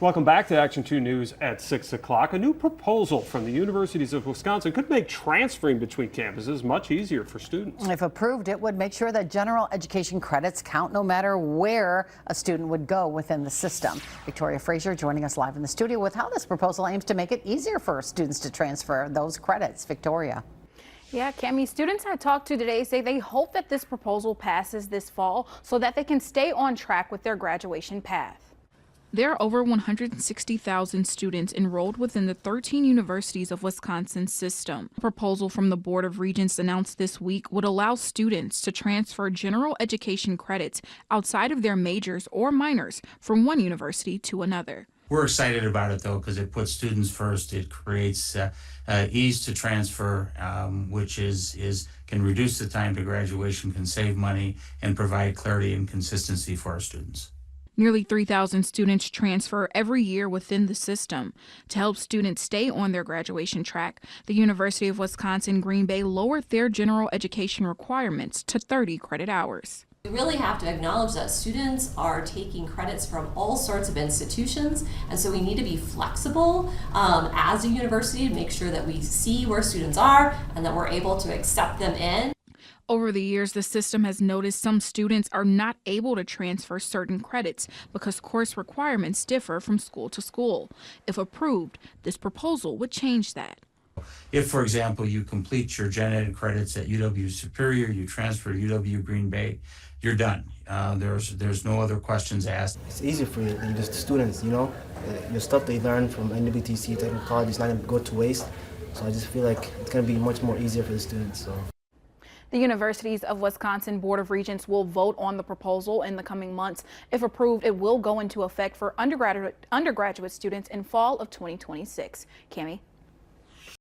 Welcome back to Action 2 News at 6 o'clock. A new proposal from the universities of Wisconsin could make transferring between campuses much easier for students. If approved, it would make sure that general education credits count no matter where a student would go within the system. Victoria Frazier joining us live in the studio with how this proposal aims to make it easier for students to transfer those credits. Victoria. Yeah, Cami, students I talked to today say they hope that this proposal passes this fall so that they can stay on track with their graduation path. There are over 160,000 students enrolled within the 13 universities of Wisconsin's system. A proposal from the Board of Regents announced this week would allow students to transfer general education credits outside of their majors or minors from one university to another. We're excited about it, though, because it puts students first. It creates ease to transfer, which can reduce the time to graduation, can save money, and provide clarity and consistency for our students. Nearly 3,000 students transfer every year within the system. To help students stay on their graduation track, the University of Wisconsin-Green Bay lowered their general education requirements to 30 credit hours. We really have to acknowledge that students are taking credits from all sorts of institutions, and so we need to be flexible as a university to make sure that we see where students are and that we're able to accept them in. Over the years, the system has noticed some students are not able to transfer certain credits because course requirements differ from school to school. If approved, this proposal would change that. If, for example, you complete your gen ed credits at UW Superior, you transfer to UW Green Bay, you're done. There's no other questions asked. It's easier for you than just the students, you know? Your stuff they learn from NWTC Technical College is not going to go to waste. So I just feel like it's going to be much more easier for the students. So. The Universities of Wisconsin Board of Regents will vote on the proposal in the coming months. If approved, it will go into effect for undergraduate students in fall of 2026. Cami.